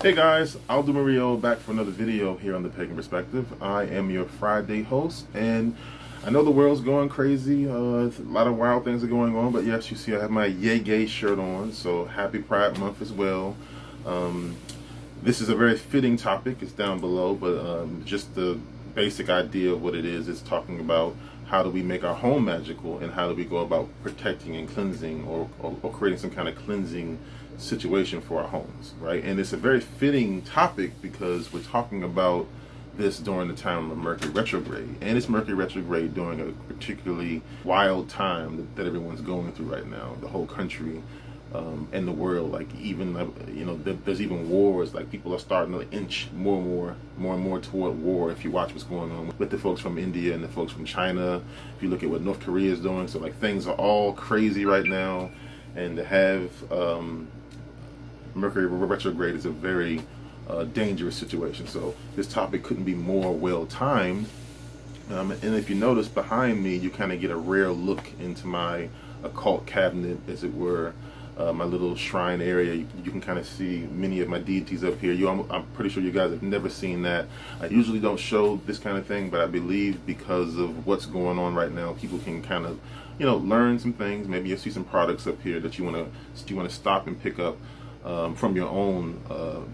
Hey guys, Aldo Mario back for another video here on the Pagan Perspective. I am your Friday host, and I know the world's going crazy. A lot of wild things are going on, but yes, you see I have my Yay Gay shirt on, so happy Pride Month as well. This is a very fitting topic. It's down below, but just the basic idea of what it is talking about how do we make our home magical and how do we go about protecting and cleansing or creating some kind of cleansing situation for our homes, right? And it's a very fitting topic because we're talking about this during the time of Mercury Retrograde. And it's Mercury Retrograde during a particularly wild time that everyone's going through right now, the whole country. And the world, like even there's even wars. Like people are starting to inch more and more toward war. If you watch what's going on with the folks from India and the folks from China, if you look at what North Korea is doing, so like things are all crazy right now. And to have Mercury retrograde is a very dangerous situation. So this topic couldn't be more well timed. And if you notice behind me, you kind of get a rare look into my occult cabinet, as it were. My little shrine area. You can kind of see many of my deities up here. I'm pretty sure you guys have never seen that. I usually don't show this kind of thing, but I believe because of what's going on right now, people can kind of, learn some things. Maybe you'll see some products up here that you want to stop and pick up from your own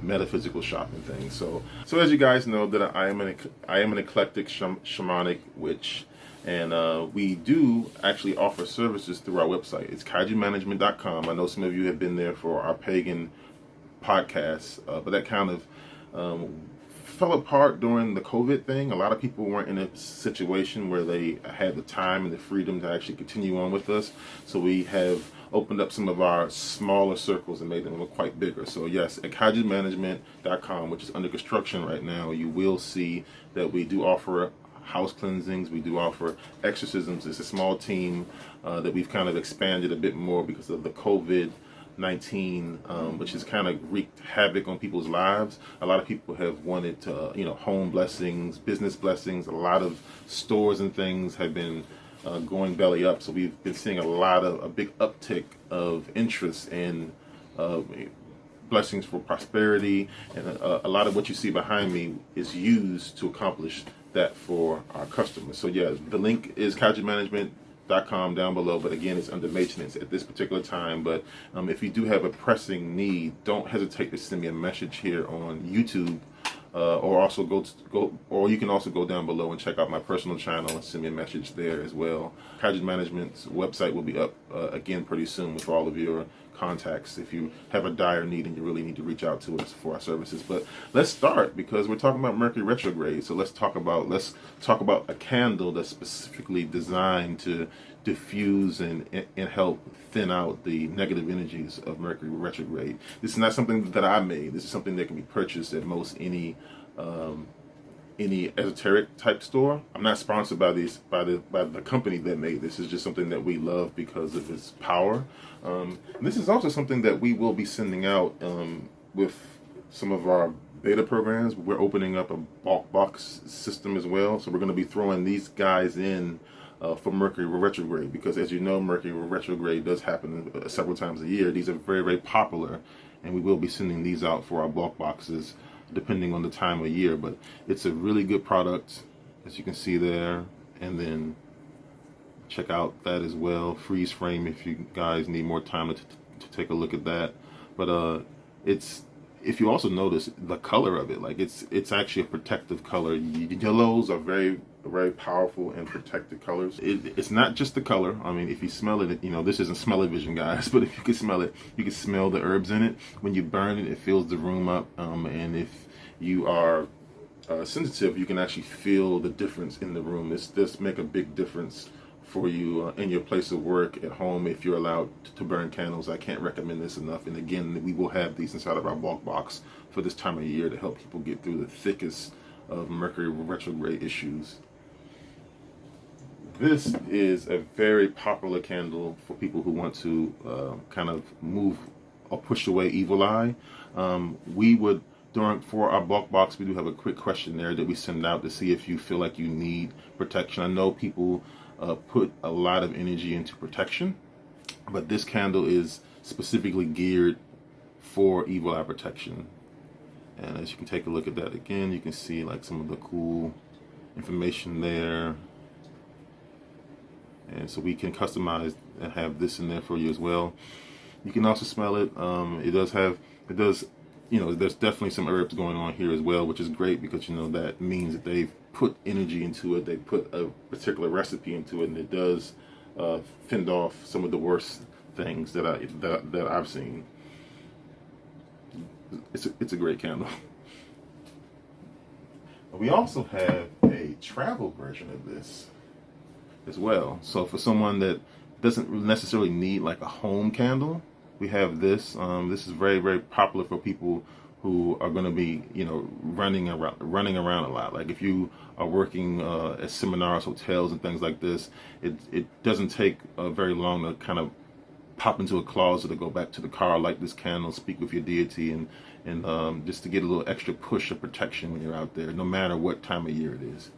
metaphysical shopping thing. So as you guys know, that I am an eclectic shamanic witch. And we do actually offer services through our website. It's kaijumanagement.com. I know some of you have been there for our pagan podcast, but that kind of fell apart during the COVID thing. A lot of people weren't in a situation where they had the time and the freedom to actually continue on with us. So we have opened up some of our smaller circles and made them look quite bigger. So yes, at kaijumanagement.com, which is under construction right now, you will see that we do offer house cleansings. We do offer exorcisms. It's a small team that we've kind of expanded a bit more because of the COVID-19, which has kind of wreaked havoc on people's lives. A lot of people have wanted to, home blessings, business blessings. A lot of stores and things have been going belly up. So we've been seeing a big uptick of interest in blessings for prosperity, and a lot of what you see behind me is used to accomplish that for our customers. So yeah, the link is kaijumanagement.com down below, but again, it's under maintenance at this particular time. But if you do have a pressing need, don't hesitate to send me a message here on YouTube, or you can also go down below and check out my personal channel and send me a message there as well. Kaiju Management's website will be up again pretty soon with all of your contacts if you have a dire need and you really need to reach out to us for our services. But let's start, because we're talking about Mercury retrograde. So let's talk about a candle that's specifically designed to diffuse and help thin out the negative energies of Mercury retrograde. This is not something that I made. This is something that can be purchased at most any esoteric type store. I'm not sponsored by the company that made this. It's just something that we love because of its power. This is also something that we will be sending out with some of our beta programs. We're opening up a bulk box system as well, so we're going to be throwing these guys in for Mercury retrograde, because as you know, Mercury retrograde does happen several times a year. These are very, very popular, and we will be sending these out for our bulk boxes depending on the time of year. But it's a really good product, as you can see there. And then check out that as well, freeze frame, if you guys need more time to take a look at that. But if you also notice the color of it, like it's actually a protective color. Yellows are very, very powerful and protective colors. It's not just the color. I mean, if you smell it, this isn't smell-o-vision, guys, but if you can smell it, you can smell the herbs in it. When you burn it, it fills the room up. And if you are sensitive, you can actually feel the difference in the room. This make a big difference for you in your place of work, at home, if you're allowed to burn candles. I can't recommend this enough. And again, we will have these inside of our bulk box for this time of year to help people get through the thickest of Mercury retrograde issues. This is a very popular candle for people who want to kind of move or push away evil eye. For our bulk box, we do have a quick questionnaire that we send out to see if you feel like you need protection. I know people put a lot of energy into protection, but this candle is specifically geared for evil eye protection. And as you can take a look at that again, you can see like some of the cool information there. And so we can customize and have this in there for you as well. You can also smell it. It does, you know, there's definitely some herbs going on here as well, which is great because, you know, that means that they've put energy into it. They put a particular recipe into it, and it does fend off some of the worst things that I've seen. It's a great candle. We also have a travel version of this as well. So for someone that doesn't necessarily need like a home candle, we have this. This is very, very popular for people who are going to be, you know, running around a lot. Like if you are working at seminars, hotels, and things like this, it doesn't take very long to kind of pop into a closet or go back to the car, light this candle, speak with your deity, and just to get a little extra push of protection when you're out there, no matter what time of year it is.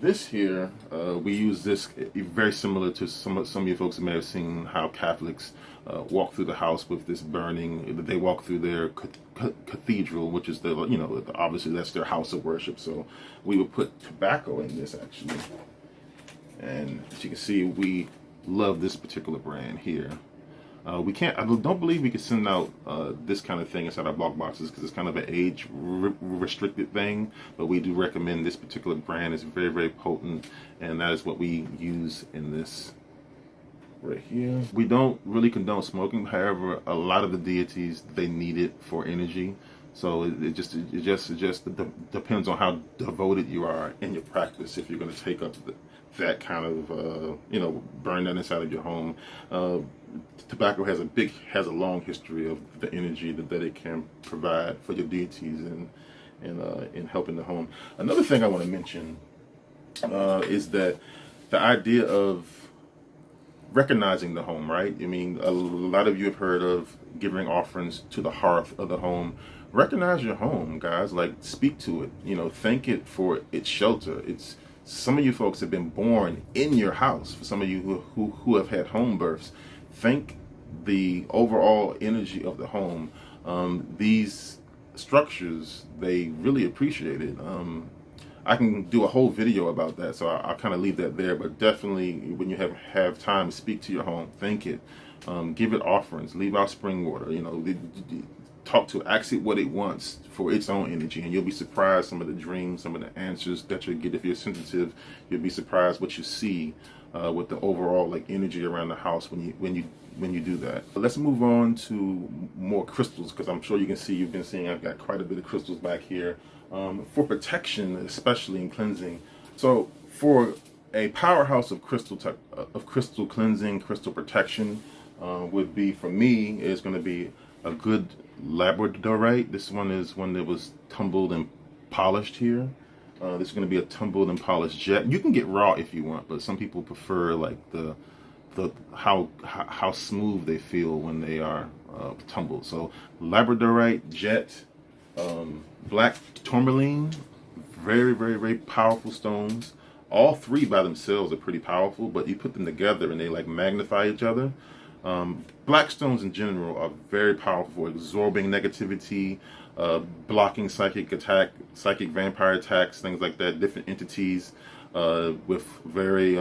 This here, we use this very similar to some of you folks may have seen how Catholics walk through the house with this burning. They walk through their cathedral, which is the, you know, obviously that's their house of worship. So we would put tobacco in this actually. And as you can see, we love this particular brand here. I don't believe we can send out this kind of thing inside our block boxes because it's kind of an age restricted thing, but we do recommend this particular brand. It's very, very potent, and that is what we use in this right here. We don't really condone smoking. However, a lot of the deities, they need it for energy. So it just depends on how devoted you are in your practice if you're going to take up that kind of you know, burn that inside of your home. Tobacco has a long history of the energy that it can provide for your deities and in helping the home. Another thing I want to mention is that the idea of recognizing the home, right? I mean, a lot of you have heard of giving offerings to the hearth of the home. Recognize your home, guys. Like, speak to it. You know, thank it for its shelter. Some of you folks have been born in your house. For some of you who have had home births, thank the overall energy of the home. These structures, they really appreciate it. I can do a whole video about that, so I'll kind of leave that there. But definitely, when you have time, speak to your home, thank it, give it offerings, leave out spring water. You know, talk to it, ask it what it wants for its own energy, and you'll be surprised some of the dreams, some of the answers that you'll get. If you're sensitive, you'll be surprised what you see with the overall like energy around the house when you do that. But let's move on to more crystals, because I'm sure you can see, you've been seeing I've got quite a bit of crystals back here for protection, especially in cleansing. So for a powerhouse of crystal cleansing, crystal protection would be, for me, is going to be a good labradorite. This one is one that was tumbled and polished here. This is going to be a tumbled and polished jet. You can get raw if you want, but some people prefer like the how smooth they feel when they are tumbled. So labradorite, jet, black tourmaline, very, very, very powerful stones. All three by themselves are pretty powerful, but you put them together and they like magnify each other. Black stones in general are very powerful for absorbing negativity, blocking psychic vampire attacks, things like that. Different entities with very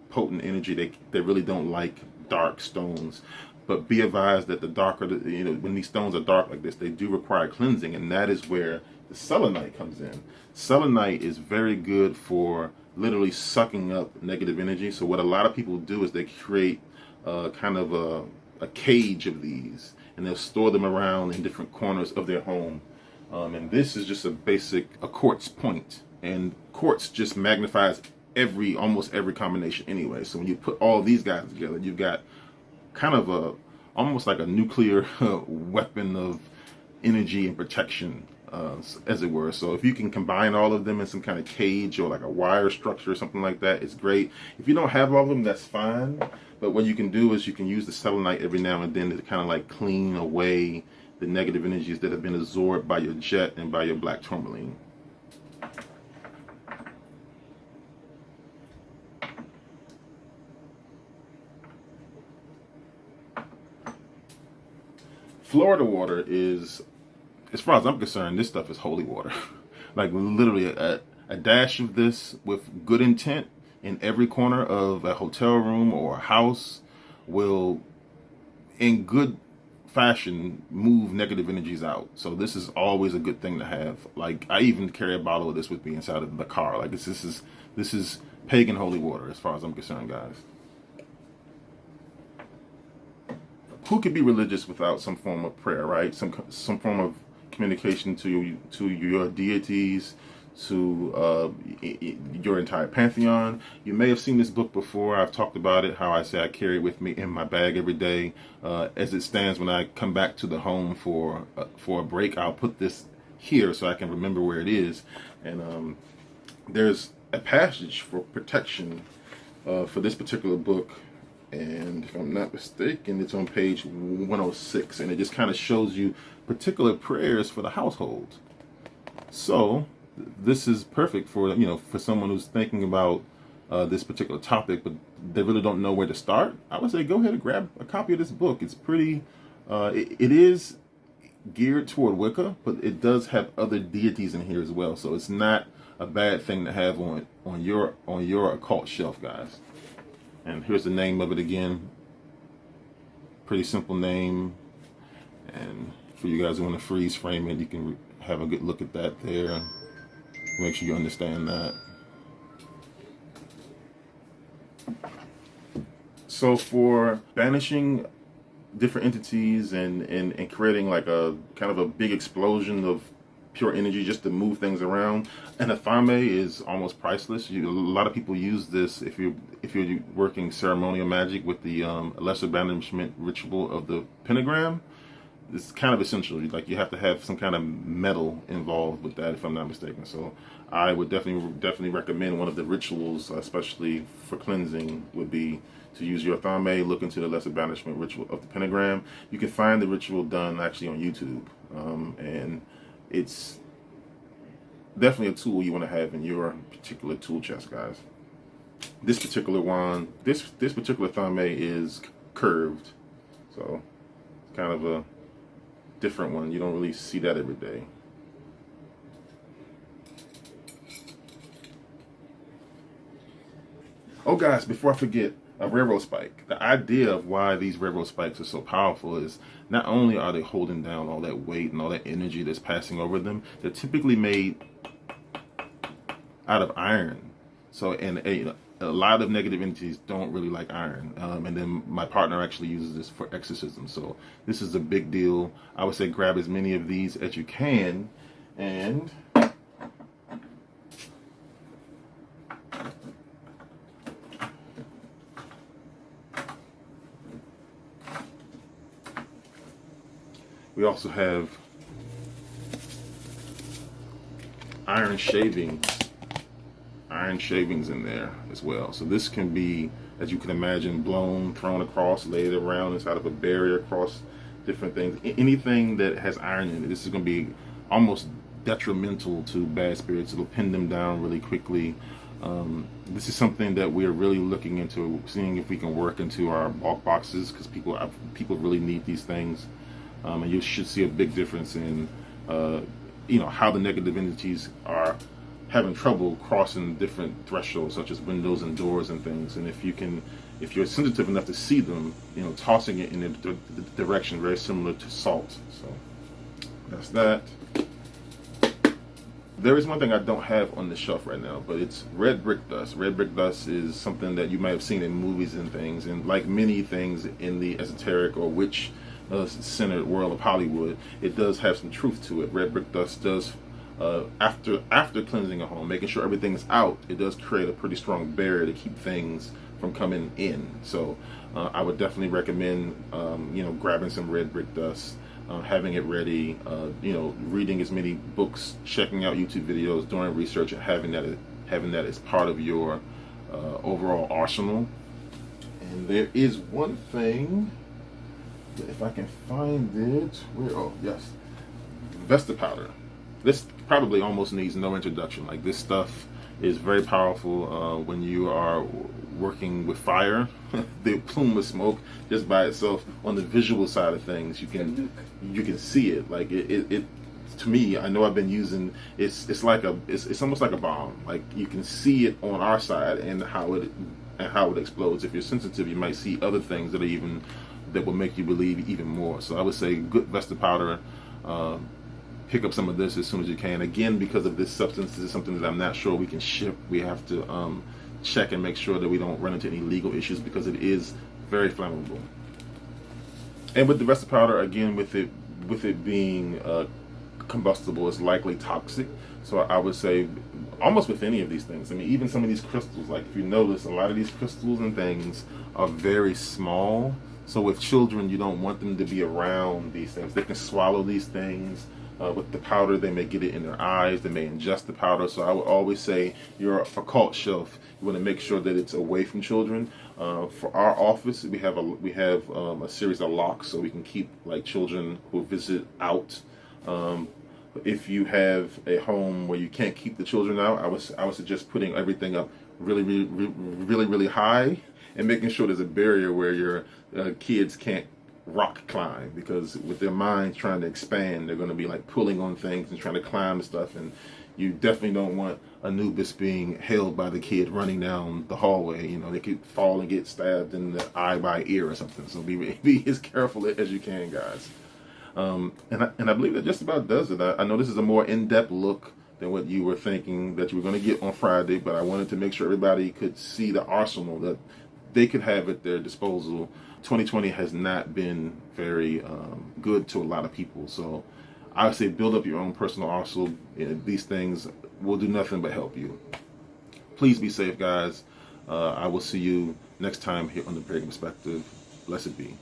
potent energy. They really don't like dark stones. But be advised that the darker, when these stones are dark like this, they do require cleansing, and that is where the selenite comes in. Selenite is very good for literally sucking up negative energy. So what a lot of people do is they create kind of a cage of these, and they'll store them around in different corners of their home. And this is just a quartz point, and quartz just magnifies almost every combination anyway. So when you put all these guys together, you've got kind of almost like a nuclear weapon of energy and protection, as it were. So if you can combine all of them in some kind of cage or like a wire structure or something like that, it's great. If you don't have all of them, that's fine. But what you can do is you can use the selenite every now and then to kind of like clean away the negative energies that have been absorbed by your jet and by your black tourmaline. Florida water is, as far as I'm concerned, this stuff is holy water. Like literally a dash of this with good intent in every corner of a hotel room or a house will, in good fashion, move negative energies out. So this is always a good thing to have. Like I even carry a bottle of this with me inside of the car. Like this is pagan holy water as far as I'm concerned, guys. Who could be religious without some form of prayer, right? Some form of communication to your deities, to your entire pantheon. You may have seen this book before. I've talked about it, how I say I carry it with me in my bag every day. As it stands, when I come back to the home for a break, I'll put this here so I can remember where it is. And there's a passage for protection for this particular book. And if I'm not mistaken, it's on page 106, and it just kind of shows you particular prayers for the household. So this is perfect for, for someone who's thinking about this particular topic, but they really don't know where to start. I would say go ahead and grab a copy of this book. It's pretty, it is geared toward Wicca, but it does have other deities in here as well. So it's not a bad thing to have on your occult shelf, guys. And here's the name of it again. Pretty simple name. And for you guys who want to freeze frame it, you can have a good look at that there. Make sure you understand that. So for banishing different entities and creating like a kind of a big explosion of pure energy just to move things around, and a thame is almost priceless. A lot of people use this if you're working ceremonial magic with the lesser banishment ritual of the Pentagram. It's kind of essential. Like you have to have some kind of metal involved with that, if I'm not mistaken. So I would definitely recommend one of the rituals, especially for cleansing, would be to use your thame. Look into the lesser banishment ritual of the Pentagram. You can find the ritual done actually on YouTube, and it's definitely a tool you want to have in your particular tool chest, guys. This particular wand, this particular thame is curved, so it's kind of a different one. You don't really see that every day. Oh, guys, before I forget, a railroad spike. The idea of why these railroad spikes are so powerful is not only are they holding down all that weight and all that energy that's passing over them, they're typically made out of iron. So, and a lot of negative entities don't really like iron. And then my partner actually uses this for exorcism. So this is a big deal. I would say grab as many of these as you can. And we also have iron shavings in there as well. So this can be, as you can imagine, blown, thrown across, laid around inside of a barrier across different things. Anything that has iron in it, this is going to be almost detrimental to bad spirits. It'll pin them down really quickly. This is something that we're really looking into, seeing if we can work into our bulk boxes, because people really need these things. And you should see a big difference in how the negative entities are having trouble crossing different thresholds, such as windows and doors and things. And if you're sensitive enough to see them, tossing it in a direction very similar to salt. So that's that. There is one thing I don't have on the shelf right now, but it's red brick dust. Red brick dust is something that you might have seen in movies and things, and like many things in the esoteric or witch centered world of Hollywood, it does have some truth to it. Red brick dust does, after cleansing a home, making sure everything is out, it does create a pretty strong barrier to keep things from coming in. So I would definitely recommend grabbing some red brick dust, having it ready, reading as many books, checking out YouTube videos, doing research, and having that as part of your overall arsenal. And there is one thing, if I can find it, yes, Vesta powder. This probably almost needs no introduction. Like, this stuff is very powerful when you are working with fire. The plume of smoke, just by itself, on the visual side of things, you can see it. Like it to me, I know I've been using, it's like it's almost like a bomb. Like you can see it on our side and how it explodes. If you're sensitive, you might see other things that will make you believe even more. So I would say good Vesta powder. Pick up some of this as soon as you can. Again, because of this substance, this is something that I'm not sure we can ship. We have to check and make sure that we don't run into any legal issues, because it is very flammable. And with the Vesta powder, again, with it being combustible, it's likely toxic. So I would say almost with any of these things. I mean, even some of these crystals, like if you notice, a lot of these crystals and things are very small. So with children, you don't want them to be around these things. They can swallow these things. With the powder, they may get it in their eyes. They may ingest the powder. So I would always say your occult shelf, you want to make sure that it's away from children. For our office, we have a series of locks, so we can keep like children who visit out. If you have a home where you can't keep the children out, I would suggest putting everything up really high, and making sure there's a barrier where your kids can't rock climb, because with their minds trying to expand, they're going to be like pulling on things and trying to climb stuff, and you definitely don't want Anubis being held by the kid running down the hallway. You know, they could fall and get stabbed in the eye by ear or something. So be as careful as you can, guys. And I believe that just about does it. I know this is a more in-depth look than what you were thinking that you were going to get on Friday, but I wanted to make sure everybody could see the arsenal that they could have at their disposal. 2020 has not been very good to a lot of people, so I would say build up your own personal arsenal. These things will do nothing but help you. Please be safe, guys. I will see you next time here on The Pagan Perspective. Blessed be.